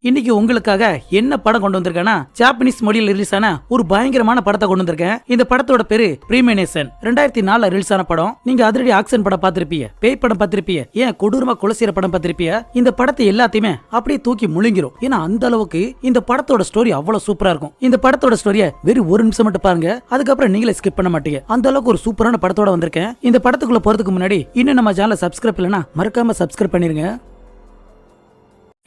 இன்னைக்கு உங்களுக்காக என்ன படம் கொண்டு வந்திருக்கேன்னா ஜாப்பனீஸ் மொழியில் ரிலீஸ் ஆன ஒரு பயங்கரமான படத்தை கொண்டு வந்திருக்கேன். இந்த படத்தோட பேரு பிரீமினேஷன். 2004 ரிலீஸ் ஆன படம். நீங்க அதிரடி ஆக்ஷன் படம் பார்த்திருப்பீங்க, பேய் படம் பார்த்திருப்பீங்க, ஏன் கொடூரமா கொலைசீர படம் பார்த்திருப்பீங்க. இந்த படத்தை எல்லாத்தையுமே அப்படியே தூக்கி முழுங்கிரும். ஏன்னா அந்த அளவுக்கு இந்த படத்தோட ஸ்டோரி அவ்வளவு சூப்பரா இருக்கும். இந்த படத்தோட ஸ்டோரியை வெறும் ஒரு நிமிஷம் மட்டும் பாருங்க, அதுக்கப்புறம் நீங்களே ஸ்கிப் பண்ண மாட்டீங்க. அந்த அளவுக்கு ஒரு சூப்பரான படத்தோட வந்திருக்கேன். இந்த படத்துக்குள்ள போறதுக்கு முன்னாடி இன்னும் நம்ம சேனலை சப்ஸ்கிரைப் இல்லைன்னா மறக்காம சப்ஸ்கிரைப் பண்ணிருங்க.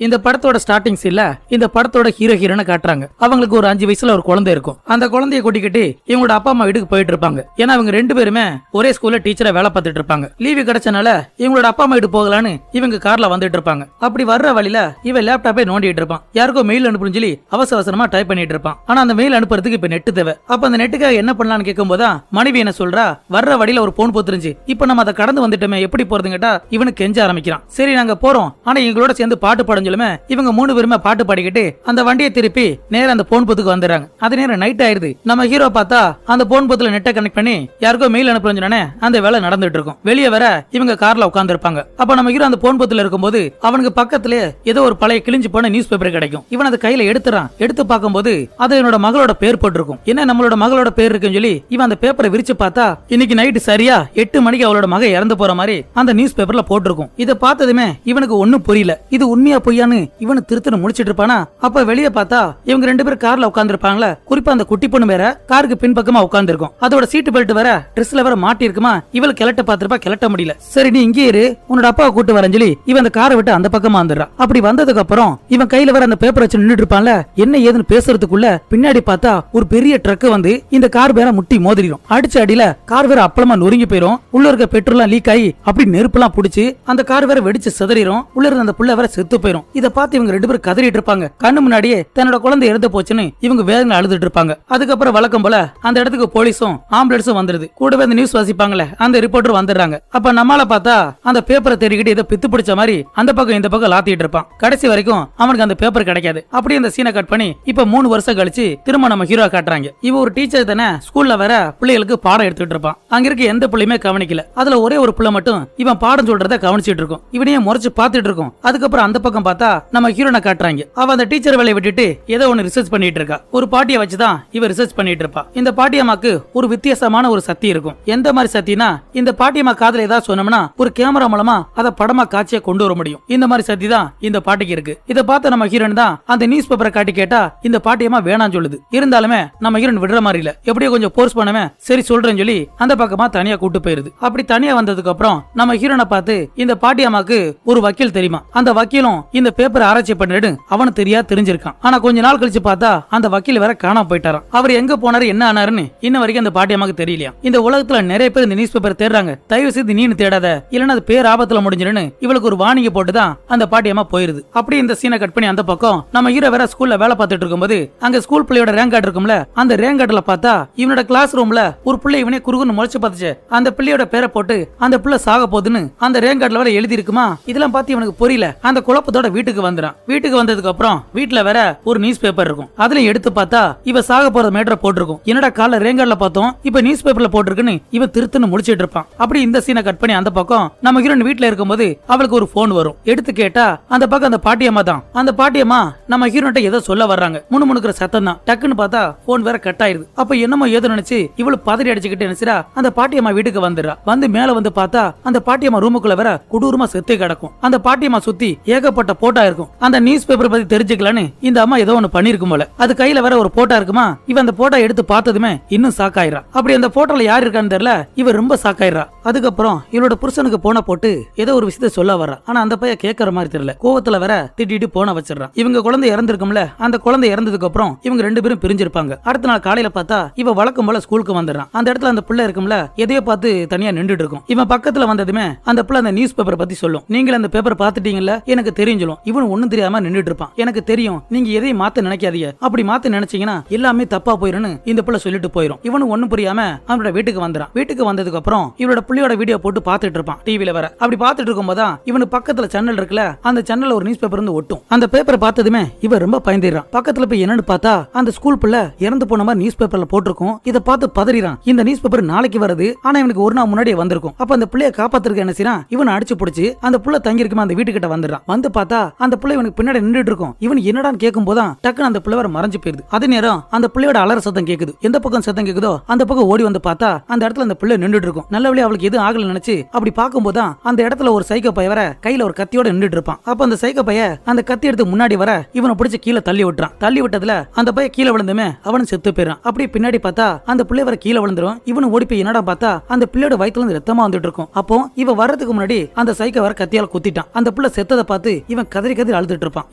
இந்த படத்தோட ஸ்டார்டிங் சீன்ல இந்த படத்தோட ஹீரோ ஹீரோனை காட்டுறாங்க. அவங்களுக்கு ஒரு 5 வயசுல ஒரு குழந்தை இருக்கும். அந்த குழந்தைய கூட்டிக்கிட்டு இவங்களோட அப்பா அம்மா வீட்டுக்கு போயிட்டு இருப்பாங்க. ஏன்னா அவங்க 2 பேருமே ஒரே ஸ்கூல்ல டீச்சரா வேலை பார்த்துட்டு இருப்பாங்க. லீவு கிடைச்சனால இவங்களோட அப்பா அம்மா வீட்டு போகலான்னு இவங்க கார்ல வந்துட்டு இருப்பாங்க. அப்படி வர்ற வழியில இவன் லேப்டாப்பே நோண்டிட்டு இருப்பான். யாருக்கோ மெயில் அனுப்புன்னு சொல்லி அவசரமா டைப் பண்ணிட்டு இருப்பான். ஆனா அந்த மெயில் அனுப்புறதுக்கு இப்ப நெட் தேவை. அப்ப அந்த நெட்டுக்காக என்ன பண்ணலாம்னு கேட்கும் போதா மனைவி என்ன சொல்றா, வர்ற வழியில ஒரு போன் போத்துருந்துச்சு, இப்ப நம்ம அதை கடந்து வந்துட்டோமே, எப்படி போறதுன்னு கேட்டா இவனுக்கு கெஞ்ச ஆரம்பிக்கிறான். சரி நாங்க போறோம், ஆனா எங்களோட சேர்ந்து பாட்டு பாடும் சொல்லுமே. இவங்க 3 பேருமே பாட்டு பாடிக்கிட்டு அந்த வண்டியை திருப்பி நேர அந்த போன் பூத்துக்கு வந்துறாங்க. அது நேரம் நைட் ஆயிருது. நம்ம ஹீரோ பார்த்தா அந்த போன் பூத்துல நெட்டை கனெக்ட் பண்ணி யாருக்கோ மெயில் அனுப்புறேன்னு அந்த வேலை நடந்துட்டு இருக்கும். வெளியே வர இவங்க கார்ல உட்கார்ந்து இருப்பாங்க. அப்ப நம்ம ஹீரோ அந்த போன் பூத்துல இருக்கும்போது அவனுக்கு பக்கத்துல ஏதோ ஒரு பழைய கிழிஞ்சு போன நியூஸ் பேப்பர் கிடைக்கும். இவன் அதை கையில எடுத்துறான். எடுத்து பார்க்கும்போது அது என்னோட மகளோட பேர் போட்டிருக்கும். என்ன நம்மளோட மகளோட பேர் இருக்குன்னு சொல்லி இவன் அந்த பேப்பரை விரிச்சு பார்த்தா இன்னைக்கு நைட்டு சரியா 8 மணிக்கு அவளோட மகன் இறந்து போற மாதிரி அந்த நியூஸ் பேப்பர்ல போட்டிருக்கும். இதை பார்த்ததுமே இவனுக்கு ஒண்ணும் புரியல. இது உண்மையா பொய்யான்னு இவனு திருத்தன முடிச்சிட்டு இருப்பானா. அப்ப வெளியே பார்த்தா இவங்க 2 பேரும் கார்ல உட்கார்ந்து இருப்பாங்களா. குறிப்பா அந்த குட்டி பொண்ணு வேற காருக்கு பின்பக்கமா உட்கார்ந்து இருக்கும். அதோட சீட்டு பெல்ட் வேற ட்ரெஸ்ல வேற மாட்டி இருக்குமா. இவள் கிளட்ட பாத்திருப்பா, கிளட்ட முடியல. சரி நீ இங்கே இரு, உன்னோட அப்பாவை கூட்டு வரேன்னு சொல்லி இவன் அந்த காரை விட்டு அந்த பக்கமா வந்துடுறான். அப்படி வந்ததுக்கு அப்புறம் இவன் கையில வேற அந்த பேப்பர் வச்சு நின்னுட்டு இருப்பான்ல. என்ன ஏதுன்னு பேசுறதுக்குள்ள பின்னாடி பார்த்தா ஒரு பெரிய ட்ரக் வந்து இந்த கார் வேற முட்டி மோதிரும். அடிச்ச அடியில கார் வேற அப்பளமா நொறுங்கி போயிரும். உள்ள இருக்க பெட்ரோல் லீக் ஆகி அப்படி நெருப்புலாம் புடிச்சு அந்த கார் வேற வெடிச்சு சிதறிரும். உள்ள இருந்த அந்த புள்ள வேற செத்து போயிரும். இத பார்த்து இவங்க 2 பேரும் கதறிட்டு இருப்பாங்க. கண்ணு முன்னாடியே தன்னோட குழந்தை இறந்து போச்சுன்னு இவங்க வேதனை அழுதுட்டு இருப்பாங்க. அதுக்கப்புறம் வழக்கம் போல அந்த இடத்துக்கு போலீஸும் ஆம்புலன்ஸும் வந்துருது. கூடவே அந்த நியூஸ் வாசிப்பாங்கல்ல அந்த ரிப்போர்ட்டர் வந்துடுறாங்க. அப்ப நம்மால பார்த்தா அந்த பேப்பரை தேடிக்கிட்டு ஏதோ பித்து பிடிச்ச மாதிரி அந்த பக்கம் இந்த பக்கம் லாத்திட்டு இருப்பான். கடைசி வரைக்கும் அவனுக்கு அந்த பேப்பர் கிடைக்காது. அப்படியே அந்த சீனை கட் பண்ணி இப்ப 3 வருஷம் கழிச்சு திரும்ப நம்ம ஹீரோ காட்டுறாங்க. இவ ஒரு டீச்சர் தானே, ஸ்கூல்ல வர பிள்ளைகளுக்கு பாடம் எடுத்துட்டு இருப்பான். அங்க இருக்க எந்த பிள்ளையுமே கவனிக்கல. அதுல ஒரே ஒரு பிள்ளை மட்டும் இவன் பாடம் சொல்றத கவனிச்சிட்டு இருக்கும். இவனையே முறைச்சு பாத்துட்டு இருக்கும். அதுக்கப்புறம் அந்த பக்கம் பார்த்தா நம்ம ஹீரோனை காட்டுறாங்க. அவ அந்த டீச்சர் வேலையை விட்டுட்டு ஏதோ ஒன்னு ரிசர்ச் பண்ணிட்டு இருக்கா. ஒரு பாட்டியை வச்சுதான் இவ ரிசர்ச் பண்ணிட்டு இருப்பா. இந்த பாட்டியம்மாக்கு ஒரு வித்தியாசமான ஒரு சக்தி இருக்கும். எந்த மாதிரி சக்தினா, இந்த பாட்டியம்மா காதுல ஏதாவது சொன்னோம்னா ஒரு கேமரா மூலமா அதை படமா காட்சியா கொண்டு வர முடியும். இந்த மாதிரி சக்தி தான் இந்த பாட்டிக்கு இருக்கு. இதை பார்த்த நம்ம ஹீரோன் தான் அந்த நியூஸ் பேப்பரை காட்டி கேட்டா இந்த பாட்டியம்மா வேணாம் சொல்லுது. இருந்தாலுமே நம்ம ஹீரோன் விடுற மாதிரி இல்ல. எப்படியோ கொஞ்சம் போர்ஸ் பண்ணவே சரி சொல்றேன்னு சொல்லி அந்த பக்கமா தனியா கூட்டு போயிருது. அப்படி தனியா வந்ததுக்கு அப்புறம் நம்ம ஹீரோனை பார்த்து இந்த பாட்டியம்மாக்கு ஒரு வக்கீல் தெரியுமா. அந்த வக்கீலும் இந்த பேப்பரை ஆராய்ச்சி பண்ணிட்டு அவனு தெரிஞ்சிருக்கான். ஆனா கொஞ்ச நாள் கழிச்சு பார்த்தா அந்த வக்கீல் வேற காணாம போயிட்டாராம். அவர் எங்க போனாரு என்ன ஆனாருன்னு இன்ன வரைக்கும் அந்த பாட்டியம்மாக்கு தெரியலையா. இந்த உலகத்துல நிறைய பேர் இந்த நியூஸ் பேப்பர் தேடுறாங்க, தயவு செய்து நீனு தேடாத, இல்லன்னா அது பேர் ஆபத்துல முடிஞ்சிருன்னு இவளுக்கு ஒரு வார்னிங் போட்டுதான் அந்த பாட்டியம்மா போயிருது. அப்படி இந்த சீனை கட் பண்ணி அந்த பக்கம் நம்ம ஹீரோ வேற ஸ்கூல்ல வேலை பார்த்துட்டு இருக்கும்போது அங்க ஸ்கூல் பிள்ளையோட ரேங்க் கார்டு இருக்கும்ல, அந்த ரேங்க் கார்டுல பார்த்தா இவனோட கிளாஸ் ரூம்ல ஒரு பிள்ளை இவனே குறுகுன்னு முளைச்சு பார்த்துச்சு. அந்த பிள்ளையோட பேரை போட்டு அந்த பிள்ளை சாக போகுதுன்னு அந்த ரேங்க் கார்டுல வேற எழுதி இருக்குமா. இதெல்லாம் பார்த்து இவனுக்கு புரியல. அந்த குழப்பத்தோட வீட்டுக்கு வந்துறான். வீட்டுக்கு வந்ததுக்கு அப்புறம் வீட்டுல வேற ஒரு நியூஸ் பேப்பர் இருக்கும். அதுல எடுத்து பார்த்தா இவ சாக போற மேட்டரை போட்டிருக்கும். என்னடா கால ரேங்கார்ட்ல பார்த்தோம், இப்ப நியூஸ் பேப்பர்ல போட்டிருக்குன்னு இவ திருத்துன்னு முடிச்சிட்டு இருப்பான். அப்படி இந்த சீனை கட் பண்ணி அந்த பக்கம் நம்ம ஹீரோயின் வீட்டுல இருக்கும்போது அவளுக்கு ஒரு போன் வரும். எடுத்து கேட்டா அந்த பக்கம் அந்த பாட்டியம்மா தான். அந்த பாட்டியம்மா நம்ம ஹீரோயின்ட்ட ஏதோ சொல்ல வர்றாங்க. முணுமுணுக்கிற சத்தம் தான். டக்குன்னு பார்த்தா போன் வேற கட் ஆயிருது. அப்ப என்னமோ ஏதோ நினைச்சு இவளு பதறி அடிச்சுக்கிட்டு நினைச்சா அந்த பாட்டியம்மா வீட்டுக்கு வந்துடுறா. வந்து மேல வந்து பார்த்தா அந்த பாட்டியம்மா ரூமுக்குள்ள வேற கொடூரமா செத்து கிடக்கும். அந்த பாட்டியம்மா சுத்தி ஏகப்பட்ட போட்டா இருக்கும். அந்த நியூஸ் பேப்பர் பத்தி தெரிஞ்சுக்கலான்னு இந்த அம்மா ஏதோ ஒண்ணு பண்ணிருக்கும் போல. அது கையில வேற ஒரு போட்டோ இருக்குமா. இவன் அந்த போட்டோ எடுத்து பார்த்ததுமே இன்னும் சாக்காயிரா. அப்படி அந்த போட்டோல யார் இருக்கான்னு தெரியல. இவ ரொம்ப சாக்காயிரா. அதுக்கப்புறம் இவளோட புருஷனுக்கு போன போட்டு ஏதோ ஒரு விஷயத்த சொல்ல வர்றா. ஆனா அந்த பையன் கேட்கற மாதிரி தெரியல. கோவத்துல வேற திட்டிட்டு போன வச்சிடறான். இவங்க குழந்தை இறந்திருக்கும்ல, அந்த குழந்தை இறந்ததுக்கு அப்புறம் இவங்க 2 பேரும் பிரிஞ்சிருப்பாங்க. அடுத்த நாள் காலையில பார்த்தா இவ வழக்கம் போல ஸ்கூலுக்கு வந்துடுறான். அந்த இடத்துல அந்த பிள்ளை இருக்கும்ல, எதையோ பார்த்து தனியா நின்றுட்டு இருக்கும். இவன் பக்கத்துல வந்ததுமே அந்த பிள்ளை அந்த நியூஸ் பேப்பரை பத்தி சொல்லும். நீங்க அந்த பேப்பர் பாத்துட்டீங்கல்ல, எனக்கு தெரியும் சொல்லும். இவன் ஒண்ணும் தெரியாம நின்றுட்டு இருப்பான். எனக்கு தெரியும், நீங்க எதையும் மாத்த நினைக்காதீங்க, அப்படி மாத்த நினைச்சீங்கன்னா எல்லாமே தப்பா போயிருன்னு இந்த பிள்ளை சொல்லிட்டு போயிரும். இவனும் ஒண்ணும் புரியாம அவனோட வீட்டுக்கு வந்துறான். வீட்டுக்கு வந்ததுக்கு அப்புறம் இவனோட புள்ளியோட வீடியோ போட்டு பாத்துட்டு இருப்பான் டிவில வேற. அப்படி பாத்துட்டு இருக்கும்போது இவனுக்கு பக்கத்துல சேனல் இருக்குல்ல, அந்த சேனல்ல ஒரு நியூஸ் பேப்பர் வந்து ஒட்டும். அந்த பேப்பரை பார்த்ததுமே இவன் ரொம்ப பயந்துறான். பக்கத்துல போய் என்னன்னு பார்த்தா அந்த ஸ்கூல் பிள்ளை இறந்து போன மாதிரி நியூஸ் பேப்பர்ல போட்டிருக்கும். இதை பார்த்து பதறிறான். இந்த நியூஸ் பேப்பர் நாளைக்கு வருது, ஆனா இவனுக்கு ஒரு நாள் முன்னாடியே வந்திருக்கும். அப்ப அந்த பிள்ளைய காப்பாத்துறதுக்கு என்ன செய்யறான், இவனை அடிச்சு பிடிச்சு அந்த புள்ள தங்கி இருக்குமா அந்த வீட்டுக்கிட்ட வந்துடுறான். வந்து பார்த்தா அந்த பிள்ளை இவனுக்கு பின்னாடி நின்றுட்டு இருக்கும். இவன் என்னடான்னு கேட்கும் போதான் டக்குன்னு அந்த பிள்ளை வேற மறைஞ்சு போயிருது. அதே நேரம் அந்த பிள்ளையோட அலற சத்தம் கேக்குது. எந்த பக்கம் சத்தம் கேக்குதோ அந்த பக்கம் ஓடி வந்து பார்த்தா அந்த இடத்துல அந்த பிள்ளை நின்றுட்டு இருக்கும். நல்லபடியா அவளுக்கு எதுவும் ஆகல நினைச்சு அப்படி பார்க்கும்போதான் அந்த இடத்துல ஒரு சைக்கோ பைய வர கையில ஒரு கத்தியோட நின்றுட்டு இருப்பான். அப்ப அந்த சைக்கோ பைய அந்த கத்தி எடுத்து முன்னாடி வர இவனை பிடிச்சு கீழே தள்ளி விட்டுறான். தள்ளி விட்டதுல அந்த பைய கீழே விழுந்துமே அவனும் செத்து போயிடான். அப்படி பின்னாடி பார்த்தா அந்த பிள்ளை வர கீழே விழுந்துரும். இவனு ஓடி போய் என்னடா பார்த்தா அந்த பிள்ளையோட வயித்துல இருந்து ரத்தமா வந்துட்டு இருக்கும். அப்போ இவன் வர்றதுக்கு முன்னாடி அந்த சைக்கோ வர கத்தியால குத்திட்டான். அந்த பிள்ளை செத்ததை பார்த்து இவன் கதறி கதறி அழுதுட்டு இருப்பான்.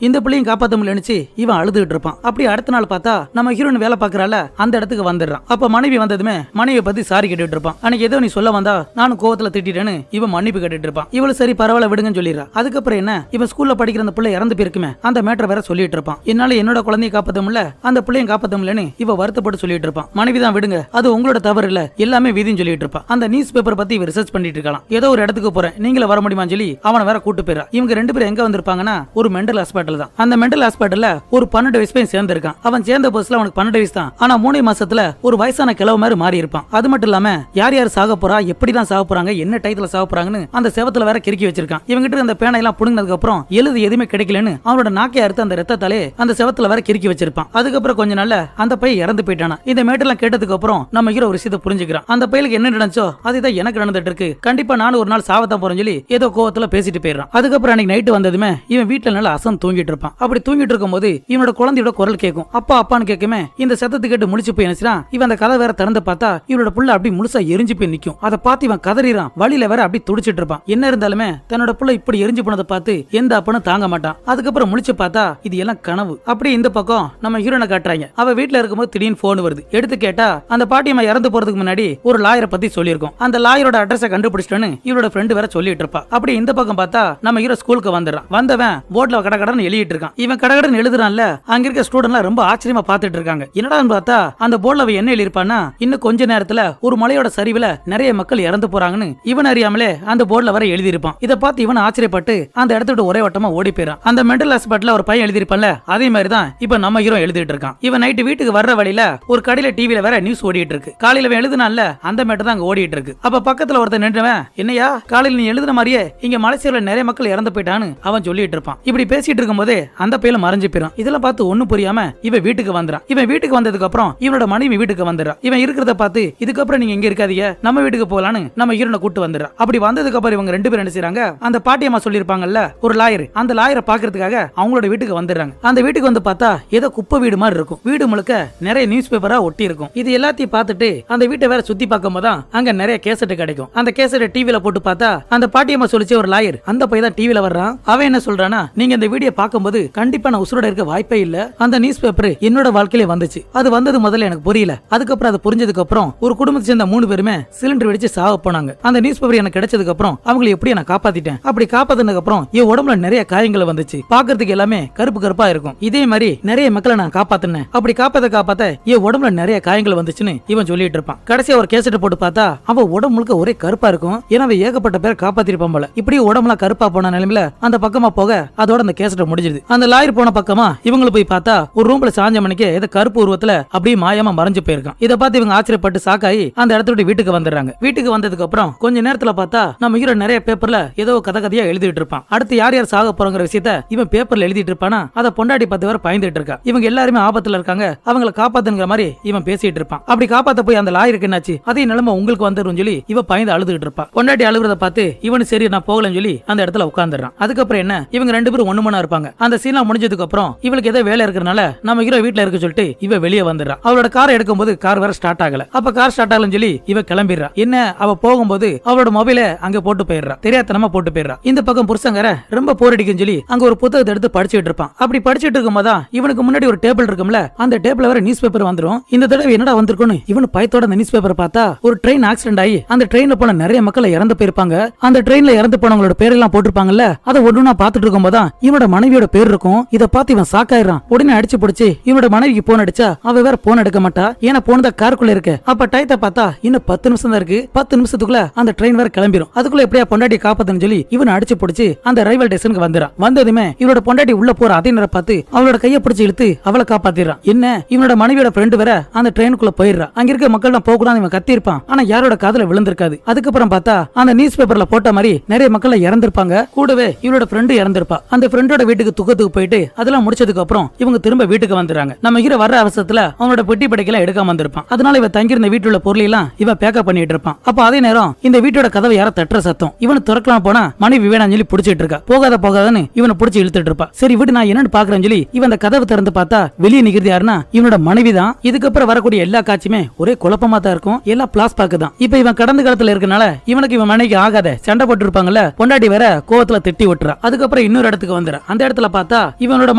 இந்த பிள்ளையும் காப்பாத்த முடியலன்னு இவன் அழுதுட்டு இருப்பான். அப்படி அடுத்த நாள் பார்த்தா நம்ம ஹீரோயின் வேலை பாக்குறால அந்த இடத்துக்கு வந்துடுறான். அப்ப மனைவி வந்ததுமே மனைவியை பத்தி சாரி கேட்டுட்டு இருப்பான். அன்னைக்கு ஏதோ நீ சொல்ல வந்தா நானும் கோவத்துல திட்டிட்டேன்னு இவன் மன்னிப்பு கேட்டுட்டு இருப்பான். இவளு சரி பரவாயில்ல விடுங்கன்னு சொல்லிடுறா. அதுக்கப்புறம் என்ன இவன் ஸ்கூல்ல படிக்கிற அந்த பிள்ளை இறந்து போயிருக்குமே அந்த மேட்டர் வேற சொல்லிட்டு இருப்பான். என்னால என்னோட குழந்தையை காப்பாத்த முடியல அந்த பிள்ளையும் காப்பாத்த முடியலன்னு இவ வருத்தப்பட்டு சொல்லிட்டு இருப்பான். மனைவி தான் விடுங்க அது உங்களோட தவறு இல்ல எல்லாமே விதின்னு சொல்லிட்டு இருப்பான். அந்த நியூஸ் பேப்பர் பத்தி இவ ரிசர்ச் பண்ணிட்டு இருக்கலாம். ஏதோ ஒரு இடத்துக்கு போறேன் நீங்களே வர முடியுமான்னு சொல்லி அவனை வேற கூட்டு போயிடா. இவங்க ரெண்டு பேரும் எங்க வந்திருப்பாங்கன்னா ஒரு மென்டல் ஹாஸ்பிட்டல் தான். அந்த மென்டல் ஹாஸ்பிட்டல்ல ஒரு 12 வயசு பையன் சேர்ந்து இருக்கான். அவன் சேர்ந்த புதுசுல அவனுக்கு 12 வயசு தான். ஆனா 3 மாசத்துல ஒரு வயசான கிழவு மாதிரி மாறி இருப்பான். அது மட்டும் இல்லாம யார் யார் சாக போறா எப்படிதான் சாக போறாங்க என்ன டைத்துல சாக போறாங்கன்னு அந்த செவத்துல வேற கிறுக்கி வச்சிருக்கான். இவங்கிட்ட அந்த பேனை எல்லாம் புடுங்கினதுக்கு அப்புறம் எழுது எதுவுமே கிடைக்கலன்னு அவனோட நாக்கை அறுத்து அந்த ரத்தத்தாலே அந்த செவத்துல வேற கிறுக்கி வச்சிருப்பான். அதுக்கப்புறம் கொஞ்ச நாள்ல அந்த பையன் இறந்து போயிட்டானா. இந்த மேட்டெல்லாம் கேட்டதுக்கு அப்புறம் நம்ம ஹீரோ ஒரு விஷயத்தை புரிஞ்சுக்கிறான். அந்த பையலுக்கு என்ன நடந்துச்சோ அதுதான் எனக்கு நடந்துட்டு இருக்கு. கண்டிப்பா நானும் ஒரு நாள் சாவத்தான் போறேன்னு சொல்லி ஏதோ கோவத்துல பேசிட்டு போயிடுறான். அதுக்கப்புறம் அன்னைக்கு நைட்டு வந்ததுமே இவன் வீட்டுல நல்லா அசம் தூங்கிட்டு இருப்பான். அப்படி தூங்கிட்டு இருக்கும் போது இவனோட குழந்தையோட குரல் கேட்கும். அப்பா அப்பான்னு கேட்குமே இந்த சத்தத்தை கேட்டு முழிச்சு போய் நினைச்சான். இவன் அந்த கதை வேற திறந்து பார்த்தா இவனோட புள்ள அப்படி முழுசா எரிஞ்சு போய் நிக்கும். அதை பார்த்து இவன் கதறிறான். வழியில வேற அப்படி துடிச்சிட்டு இருப்பான். என்ன இருந்தாலுமே தன்னோட புள்ள இப்படி எரிஞ்சு போனதை பார்த்து எந்த அப்பனும் தாங்க மாட்டான். அதுக்கப்புறம் முழிச்சு பார்த்தா இது எல்லாம் கனவு. அப்படி இந்த பக்கம் நம்ம ஹீரோனை காட்டுறாங்க. அவ வீட்டுல இருக்கும்போது திடீர்னு போன் வருது. எடுத்து கேட்டா அந்த பாட்டியம்மா இறந்து போறதுக்கு முன்னாடி ஒரு லாயரை பத்தி சொல்லியிருக்கோம். அந்த லாயரோட அட்ரஸை கண்டுபிடிச்சிட்டேன்னு இவரோட ஃப்ரெண்டு வேற சொல்லிட்டு இருப்பா. அப்படி இந்த பக்கம் பார்த்தா நம்ம ஹீரோ ஸ்கூலுக்கு வந்துடுறான். வந்தவன் போர்ட்ல கடகடன்னு எழுதிட்டு இருக்கான். இவன் கடகடன்னு எழுதுறான்ல அங்க இருக்க ஸ்டூடெண்ட்லாம் ரொம்ப ஆச்சரியமா பார்த்துட்டு இருக்காங்க. என்னடான்னு பார்த்தா அந்த போர்ட்ல அவன் என்ன எழுதிருப்பான்னா இன்னும் கொஞ்ச நேரத்துல ஒரு மலையோட சரிவுல நிறைய மக்கள் இறந்து போறாங்கன்னு இவன் அறியாமலே அந்த போர்ட்ல வர எழுதி இருப்பான். இதை பார்த்து இவன் ஆச்சரியப்பட்டு அந்த இடத்த விட்டு ஒரே வட்டமா ஓடி போயிறான். அந்த மென்டல் ஹாஸ்பிட்டல்ல ஒரு பையன் எழுதிருப்பான்ல அதே மாதிரி தான் இப்ப நம்ம ஹீரோ எழுதிட்டு இருக்கான். இவன் நைட்டு வீட்டுக்கு வர்ற வழியில ஒரு கடையில டிவில வேற நியூஸ் ஓடிட்டு இருக்கு. காலையில எழுதுனால அந்த மேட்டர் தான் அங்க ஓடிட்டு இருக்கு. அப்ப பக்கத்துல ஒருத்தன் நின்றவன் என்னையா காலையில நீ எழுதுன மாதிரியே இங்க மலேசியால நிறைய மக்கள் இறந்து போயிட்டான்னு அவன் சொல்லிட்டு இருப்பான். இப்படி பேசிட்டு இருக்கும் போதே அந்த பையன் மறைஞ்சு போயிடும். இதெல்லாம் பார்த்து ஒண்ணும் புரியாம இவன் வீட்டுக்கு வந்துறான். இவன் வீட்டுக்கு வந்ததுக்கு அப்புறம் இவனோட மனைவி வீட்டுக்கு வந்துடுறான். இவன் இருக்கிறத பார்த்து இதுக்கப்புறம் நீங்க எங்க இருக்காதீங்க நம்ம வீட்டுக்கு போகலான்னு நம்ம ஹீரோனை கூட்டு வந்துடுறான். அப்படி வந்ததுக்கு அப்புறம் இவங்க ரெண்டு பேரும் என்ன செய்றாங்க அந்த பாட்டியம்மா சொல்லிருப்பாங்கல்ல ஒரு லாயர் அந்த லாயரை பாக்குறதுக்காக அவங்களோட வீட்டுக்கு வந்துடுறாங்க. அந்த வீட்டுக்கு வந்து பார்த்தா ஏதோ குப்பை வீடு மாதிரி இருக்கும். வீடு முழுக்க நிறைய நியூஸ் பேப்பரா ஒட்டி இருக்கும். இது எல்லாத்தையும் பார்த்துட்டு அந்த வீட்டை வேற சுத்தி பார்க்கும் போதான் அங்க நிறைய கேசட் கிடைக்கும். அந்த கேசட் டிவில போட்டு பார்த்தா அந்த பாட்டியம்மா சொல்லிச்சு ஒரு லாயர் அந்த பையன் தான் டிவில வர்றான். அவன் என்ன சொல்றானா நீங்க இந்த வீடியோ பார்க்கும்போது கண்டிப்பா நான் உசுரோட இருக்க வாய்ப்பே இல்ல. அந்த நியூஸ் பேப்பர் என்னோட வாழ்க்கையில வந்துச்சு. அது வந்தது முதல்ல எனக்கு புரியல. அதுக்கப்புறம் அது புரிஞ்சதுக்கு அப்புறம் ஒரு குடும்பத்தை சேர்ந்த 3 பேருமே சிலிண்டர் வெடிச்சு சாவ போனாங்க. அந்த நியூஸ் பேப்பர் எனக்கு கிடைச்சதுக்கு அப்புறம் அவங்களை எப்படி நான் காப்பாத்திட்டேன். அப்படி காப்பாத்தினதுக்கு அப்புறம் என் உடம்புல நிறைய காயங்கள் வந்துச்சு. பாக்குறதுக்கு எல்லாமே கருப்பு கருப்பா இருக்கும். இதே மாதிரி நிறைய மக்களை நான் காப்பாத்தினேன். அப்படி காப்பாத்த என் உடம்புல நிறைய காயங்கள் வந்துச்சுன்னு இவன் சொல்லிட்டு இருப்பான். கடைசியா ஒரு கேசட்டை போட்டு பார்த்தா அவன் உடம்பு முழுக்க ஒரே கருப்பா இருக்கும். ஏன்னா ஏகப்பட்ட பேர் காப்பாத்திருப்பான் போல. இப்படி உடம்புலாம் கருப்பா போன நிலைமையில அந்த பக்கமா போக அதோட அந்த கேசட்டை முடிஞ்சிருது. அந்த லாயர் போன பக்கமா இவங்களை போய் பார்த்தா ஒரு ரூம்ல சாஞ்ச மணிக்கு ஏதோ கருப்பு உருவத்துல அப்படியே மாயமா மறைஞ்சு போயிருக்கான். இதை பார்த்து இவங்க ஆச்சரியப்பட்டு சாக்காயி அந்த இடத்த விட்டு வீட்டுக்கு வந்துடுறாங்க. வீட்டுக்கு வந்ததுக்கு அப்புறம் கொஞ்ச நேரத்துல பார்த்தா நம்ம ஹீரோ நிறைய பேப்பர்ல ஏதோ கதையா எழுதிட்டு இருப்பான். அடுத்து யார் யார் சாக போறங்கிற விஷயத்த இவன் பேப்பர்ல எழுதிட்டு இருப்பானா அதை பொண்டாட்டி 10 பேர் பயந்துட்டு இருக்கா. இவங்க எல்லாருமே ஆபத்துல இருக்காங்க அவங்களை காப்பாத்துங்கிற மாதிரி இவன் பேசிட்டு இருப்பான். அப்படி காப்பாத்த போய் அந்த லாயருக்கு என்னாச்சு அதே நிலைமை உங்களுக்கு வந்துரும் சொல்லி இவ பயந்து அழுதுகிட்டு இருப்பா. பொண்டாட்டி அழுகுறத பார்த்து இவனு சரி நான் போகலன்னு சொல்லி அந்த இடத்துல உட்கார்ந்துறான். அதுக்கப்புறம் என்ன இவங்க 2 பேரும் ஒண்ணுமனா இருப்பாங்க. அந்த சீனா முடிஞ்சதுக்கு அப்புறம் இவளுக்கு ஏதோ வேலை இருக்கறனால நம்ம ஹீரோ வீட்ல இருக்க சொல்லிட்டு இவ வெளியே வந்துடுறா. அவளோட காரை எடுக்கும்போது கார் வேற ஸ்டார்ட் ஆகல. அப்ப கார் ஸ்டார்ட் ஆகலன்னு சொல்லி இவ கிளம்பிடுறா. என்ன அவ போகும்போது அவளோட மொபைல அங்க போட்டு போயிடுறா. தெரியாதனமா போட்டு போயிடுறா. இந்த பக்கம் புருஷங்கர ரொம்ப போர் அடிக்குன்னு சொல்லி அங்க ஒரு புத்தகத்தை எடுத்து படிச்சுட்டு இருப்பான். அப்படி படிச்சுட்டு இருக்கும்போது இவனுக்கு முன்னாடி ஒரு டேபிள் இருக்கும்ல அந்த டேபிள்ல வேற நியூஸ் பேப்பர் வந்துரும். இந்த தடவை என்னடா வந்திருக்குன்னு இவனு பயத்தோட அந்த நியூஸ் பேப்பர் பார்த்தா ஒரு ட்ரெயின் ஆக்சிடென்ட் ஆகி அந்த ட்ரெயின்ல போன நிறைய மக்கள் இறந்து போயிருப்பாங்க. அந்த ட்ரெயின்ல இறந்து போனவங்களோட பேரெல்லாம் போட்டிருப்பாங்கல்ல அதை ஒண்ணுனா பாத்துட்டு இருக்கும்போது இவனோட மனைவியோட பேர் இருக்கும். இதை பார்த்து இவன் சாக்காயிரான். உடனே அடிச்சு பிடிச்சு இவனோட மனைவிக்கு போன் அடிச்சா அவ வேற போன் எடுக்க மாட்டா. ஏன்னா போன் தான் காருக்குள்ள இருக்கு. அப்ப டயத்தை பார்த்தா இன்னும் 10 நிமிஷம் தான் இருக்கு. 10 நிமிஷத்துக்குள்ள அந்த ட்ரெயின் வேற கிளம்பிரும். அதுக்குள்ள எப்படியா பொண்டாட்டி காப்பாத்தன்னு சொல்லி இவன் அடிச்சு பிடிச்சு அந்த ரயில்வே ஸ்டேஷனுக்கு வந்துறான். வந்ததுமே இவனோட பொண்டாட்டி உள்ள போற அதே நேரம் பார்த்து அவளோட கையை பிடிச்சு இழுத்து அவளை காப்பாத்திடுறான். என்ன இவனோட மனைவியோட ஃப்ரெண்டு வேற அந்த ட்ரெயினுக்குள்ள போயிடுறான். அங்க இருக்க மக்கள் போக கூடாது இவன் கத்தி இருப்பான். ஆனா யாரோட காதுல விழுந்திருக்காது. அதுக்கப்புறம் பார்த்தா அந்த நியூஸ் பேப்பர்ல போட்ட மாதிரி நிறைய மக்கள் இறந்திருப்பாங்க. கூடவே இவனோட ஃப்ரெண்டு இறந்திருப்பா. அந்த ஃப்ரெண்டோட வீட்டுக்கு துக்கத்துக்கு போயிட்டு அதெல்லாம் முடிச்சதுக்கு அப்புறம் இவங்க திரும்ப வீட்டுக்கு வந்துறாங்க. நம்ம ஹீரோ வர்ற அவசரத்துல அவனோட பெட்டி படைக்கெல்லாம் எடுக்காம வந்திருப்பான். அதனால இவன் தங்கியிருந்த வீட்டுல பொருள் எல்லாம் இவன் பேக்கப் பண்ணிட்டு இருப்பான். அப்ப அதே நேரம் இந்த வீட்டோட கதவை யார தட்டுற சத்தம். இவனு திறக்கலாம் போனா மனைவி வேணாம் சொல்லி பிடிச்சிட்டு இருக்கா. போகாதன்னு இவனை பிடிச்சி இழுத்துட்டு இருப்பா. சரி விட்டு நான் என்னன்னு பாக்குறேன்னு சொல்லி இவன் அந்த கதவை திறந்து பார்த்தா வெளியே நிக்கிறது யாருன்னா இவனோட மனைவி தான். இதுக்கப்புறம் வரக்கூடிய எல்லா காட்சியுமே ஒரே குழப்பமா தான் இருக்கும். எல்லாம் பிளாஸ் பாக்கு தான். இப்ப இவன் கடந்த காலத்துல இருக்கனால இவனுக்கு இவன் மனைவி ஆகாத சண்டை போட்டு இருப்பாங்கல்ல, பொண்டாட்டி வேற கோவத்துல திட்டி விட்டுறா. அதுக்கப்புறம் இன்னொரு இடத்துக்கு வந்துடுற. அந்த இடத்துல பார்த்தா இவனோட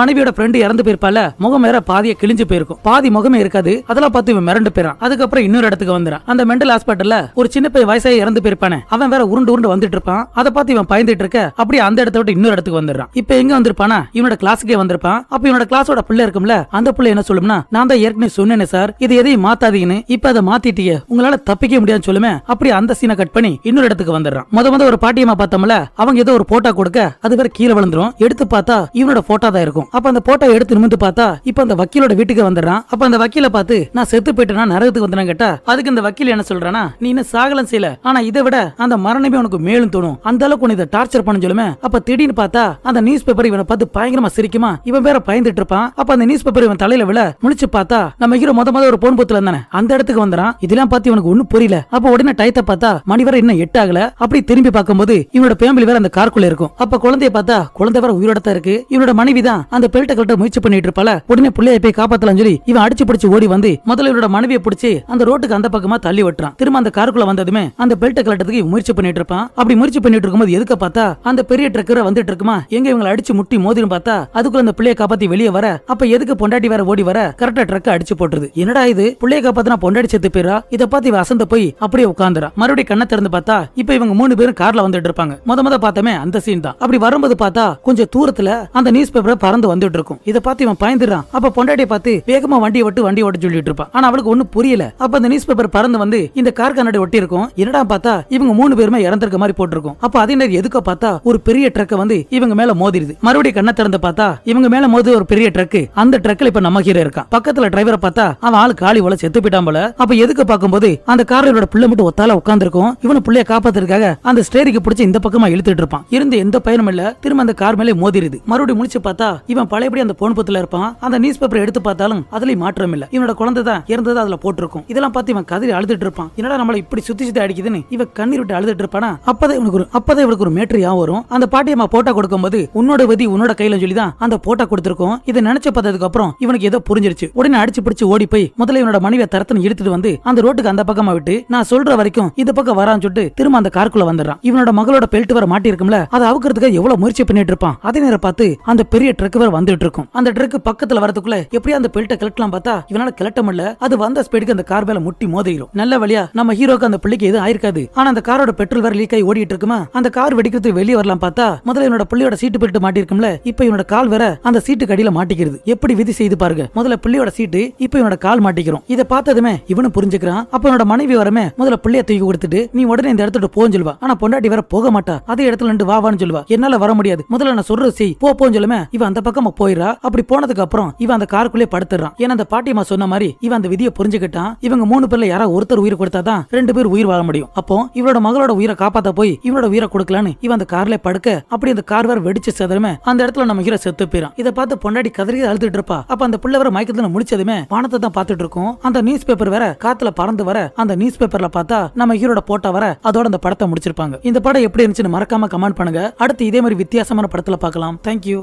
மனைவியோட ஃப்ரெண்டு இறந்து போயிருப்பால, முகம் வேற பாதிய கிழிஞ்சு போயிருக்கும். பாதி முகமே இருக்காது. அதெல்லாம் பார்த்து இவன் மிரண்டு போயிறான். அதுக்கப்புறம் இன்னொரு இடத்துக்கு வந்துடுறான். அந்த மெண்டல் ஹாஸ்பிட்டல்ல ஒரு சின்ன பையன் வயசாகி இறந்து போயிருப்பானே, அவன் வேற உருண்டு உருண்டு வந்துட்டு இருப்பான். அதை பார்த்து இவன் பயந்துட்டு இருக்க அப்படியே அந்த இடத்த விட்டு இன்னொரு இடத்துக்கு வந்துடுறான். இப்ப எங்க வந்திருப்பானா இவனோட கிளாஸுக்கே வந்திருப்பான். அப்ப இவனோட கிளாஸோட பிள்ளை இருக்கும்ல, அந்த பிள்ளை என்ன சொல்லும்னா, நான் தான் ஏற்கனவே சொன்னேனே சார், இது எதையும் மாத்தாதீங்கன்னு, இப்ப அதை மாத்திட்டீங்க, உங்களால தப்பிக்க முடியாதுன்னு சொல்லுமே. அப்படி அந்த சீனை கட் பண்ணி இன்னொரு இடத்துக்கு வந்துடுறான். முத ஒரு பாட்டியம்மா பார்த்தோம்ல, அவங்க ஏதோ ஒரு போட்டோ கொடுக்க அது வேற கீழே விழுந்துரும். எடுத்து பார்த்தா இவனோட போட்டோ தான் இருக்கும். அப்ப அந்த போட்டோ எடுத்து நிமிந்து பார்த்தா இப்ப அந்த வக்கீலோட வீட்டுக்கு வந்துடுறான். அப்ப அந்த வக்கீல பார்த்து நான் செத்து போயிட்டேனா நரகத்துக்கு வந்தேன்னு கேட்டா அதுக்கு இந்த வக்கீல் என்ன சொல்றானா, நீ இன்னும் சாகலம் செய்யல, ஆனா இதை விட அந்த மரணமே உனக்கு மேலும் தோணும், அந்த அளவுக்கு உன்னை இதை டார்ச்சர் பண்ண சொல்லுமே. அப்ப திடீர்னு பார்த்தா அந்த நியூஸ் பேப்பர் இவனை பார்த்து பயங்கரமா சிரிக்குமா. இவன் வேற பயந்துட்டு இருப்பான். அப்ப அந்த நியூஸ் பேப்பர் இவன் தலையில விழ முழிச்சு பார்த்தா நம்ம ஹீரோ முத ஒரு போன் பூத்துல இருந்தானே அந்த இடத்துக்கு வந்துறான். இதெல்லாம் பார்த்து இவனுக்கு ஒண்ணும் புரியல. அப்ப உடனே டயத்தை பார்த்தா மணி வரை இன்னும் 8 ஆகல. அப்படி திரும்பி பார்க்கும்போது இவனோட ஃபேமிலி வேற அந்த காருக்குள்ள இருக்கும். அப்ப குழந்தைய பார்த்தா குழந்தை வேற உயிரோட தான் இருக்கு. இவனோட மனைவி தான் அந்த பெல்ட்டை கட்ட முயற்சி பண்ணிட்டு இருப்பால. உடனே பிள்ளைய போய் காப்பாத்தலாம் சொல்லி இவன் அடிச்சு பிடிச்சு ஓடி வந்து முதல்ல இவனோட மனைவியை பிடிச்சி அந்த ரோட்டுக்கு அந்த பக்கமா தள்ளி விட்டுறான். திரும்ப அந்த காருக்குள்ள வந்ததுமே அந்த பெல்ட்டை கலட்டதுக்கு முயற்சி பண்ணிட்டு இருப்பான். அப்படி முயற்சி பண்ணிட்டு இருக்கும்போது எதுக்க பார்த்தா அந்த பெரிய ட்ரக்கர் வந்துட்டு இருக்குமா, எங்க இவங்களை அடிச்சு முட்டி மோதிரும் பார்த்தா அதுக்குள்ள அந்த பிள்ளைய காப்பாத்தி வெளியே வர அப்ப எதுக்கு பொண்டாட்டி வேற ஓடி வர கரெக்டா ட்ரக்க அடிச்சு போட்டுருது. என்னடா இது, பிள்ளைய காப்பாத்தினா பொண்டாடி செத்து போயிரா. இதை பார்த்து இவ அசந்த போய் அப்படியே உட்காந்துரா. மறுபடியும் கண்ணை திறந்து பார்த்தா இப்ப இவங்க 3 பேரும் கார்ல வந்துட்டு இருப்பாங்க. முத பார்த்தமே அந்த சீன் தான். அப்படி வரும்போது பார்த்தா கொஞ்சம் தூரத்துல அந்த நியூஸ் பேப்பர் பறந்து வந்துட்டு இருக்கும். இதை பார்த்து இவன் பயந்துறான். அப்ப பொண்டாட்டியை பார்த்து வேகமா வண்டி ஓட்ட சொல்லிட்டு இருப்பான். ஆனா அவளுக்கு ஒண்ணு புரியல. அப்ப அந்த நியூஸ் பேப்பர் பறந்து வந்து இந்த கார் கண்ணாடி ஒட்டி இருக்கும். என்னடா பார்த்தா இவங்க 3 பேருமே இறந்திருக்க மாதிரி போட்டிருக்கும். அப்ப அதே நேரம் எதுக்க பார்த்தா ஒரு பெரிய ட்ரக் வந்து இவங்க மேல மோதிருது. மறுபடியும் கண்ணை திறந்து பார்த்தா இவங்க மேல மோதி ஒரு பெரிய ட்ரக். அந்த ட்ரக்ல இப்ப நம்ம ஹீரோ இருக்கான். பக்கத்துல டிரைவரை பார்த்தா அவன் ஆளு காலி போல செத்து போயிட்டான் போல. அப்ப எதுக்கு பார்க்கும்போது அந்த காரோட பிள்ளை மட்டும் ஒத்தால உட்கார்ந்திருக்கும். இவனு பிள்ளைய காப்பாத்துறதுக்காக அந்த ஸ்டேரிக்கு பிடிச்சி இந்த பக்கமா இழுத்துட்டு இருப்பான். இருந்து எந்த பயனும் இல்ல. திரும்ப அந்த கார் மேலே மோதிருது. மறுபடியும் முடிச்சு பார்த்தா இவன் பழையபடி அந்த போன் பத்துல இருப்பான். அந்த நியூஸ் பேப்பர் எடுத்து பார்த்தாலும் அதுலயும் மாற்றம் இல்ல. இவனோட குழந்தை தான் இறந்தது அதுல போட்டிருக்கும். இதெல்லாம் பார்த்து இவன் கதறி அழுதுட்டு இருப்பான். என்னடா நம்மள இப்படி சுத்தி சுத்தி அடிக்குதுன்னு இவன் கண்ணீர் விட்டு அழுதுட்டு இருப்பானா. அப்பதான் இவனுக்கு ஒரு மேட்ரு யா வரும். அந்த பாட்டியம்மா போட்டோ கொடுக்கும்போது உன்னோட விதி உன்னோட கையில சொல்லிதான் அந்த போட்டோ கொடுத்திருக்கோம். இதை நினைச்சு பார்த்ததுக்கு அப்புறம் இவனுக்கு ஏதோ புரிஞ்சிருச்சு. உடனே அடிச்சு பிடிச்சு ஓடி போய் முதல்ல இவனோட மனைவியை தரத்தனை எடுத்துட்டு வந்து அந்த ரோட்டுக்கு அந்த பக்கமா விட்டு நான் சொல்ற வரைக்கும் இந்த பக்கம் வரான்னு சொல்லிட்டு திரும்ப அந்த காருக்குள்ள வந்துடுறான். இவனோட மகளோட பெல்ட் வர மாட்டி இருக்கும்ல, அதை அவுக்கிறதுக்கு எவ்வளவு முயற்சி பண்ணிட்டு இருப்பான். அதே நேரம் பார்த்து அந்த பெரிய ட்ரக் வேற வந்துட்டு இருக்கும். அந்த ட்ரக் பக்கத்துல வரதுக்குள்ள எப்படியா அந்த பெல்ட்டை கலட்டலாம் பார்த்தா இவனால கலட்ட முடியல. அது வந்த ஸ்பீடுக்கு அந்த கார் மேல முட்டி மோதிரும். நல்ல வழியா நம்ம ஹீரோக்கு அந்த பிள்ளைக்கு எதுவும் ஆயிருக்காது. ஆனா அந்த காரோட பெட்ரோல் வேற லீக் ஆகி ஓடிட்டு இருக்குமா. அந்த கார் வெடிக்கிறதுக்கு வெளியே வரலாம் பார்த்தா முதல்ல இவனோட பிள்ளையோட சீட்டு பெல்ட் மாட்டி இருக்கும்ல, இப்ப இவனோட கால் வேற அந்த சீட்டுக்கு அடியில மாட்டிக்கிறது. எப்படி விதி செய்து பாருங்க. முதல்ல பிள்ளையோட சீட்டு, இப்ப இவனோட கால் மாட்டிக்கிறோம். இதை பார்த்ததுமே இவனு புரிஞ்சுக்கிறான். அப்ப இவனோட மனைவி வரமே முதல்ல பிள்ளைய தூக்கி கொடுத்துட்டு நீ உடனே இந்த இடத்துல போன்னு சொல்லுவா. ஆனா பொண்டாட்டி வேற போக மாட்டா. அதே இடத்துல நின்று வான்னு சொல்லுவா. என்னால வர முடியாது, முதல்ல நான் சொல்றது செய் போன்னு சொல்லுமே. இவன் அந்த பக்கமா போயிரா. அப்படி போனதுக்கு அப்புறம் இவன் அந்த காருக்குள்ளே படுத்துறான். ஏன்னா அந்த பாட்டியம்மா சொன்ன மாதிரி இவன் அந்த விதியை புரிஞ்சுக்கிட்டான். இவங்க 3 பேர்ல யாராவது ஒருத்தர் உயிர் கொடுத்தாதான் 2 பேர் உயிர் வாழ முடியும். அப்போ இவரோட மகளோட உயிரை காப்பாத்த போய் இவனோட உயிரை கொடுக்கலான்னு இவன் அந்த கார்ல படுக்க அப்படி அந்த கார் வேற வெடிச்சு சேதமே. அந்த இடத்துல நம்ம ஹீரோ செத்து போயிறான். இதை பார்த்து பொண்டாடி கதறி அழுதுட்டு இருப்பா. அப்ப அந்த பிள்ளை வேற மயக்கத்துல முடிச்சதுமே வானத்தை தான் பார்த்துட்டு இருக்கும். அந்த நியூஸ் பேப்பர் வேற காத்துல பறந்து வர அந்த நியூஸ் பேப்பர்ல பார்த்தா நம்ம ஹீரோட போட்டோ வர அதோட அந்த படத்தை முடிச்சிருப்பாங்க. இந்த படம் எப்படி இருந்துச்சுன்னு மறக்காம கமெண்ட் பண்ணுங்க. அடுத்து இதே மாதிரி வித்தியாசமான படத்துல பார்க்கலாம். தேங்க்யூ.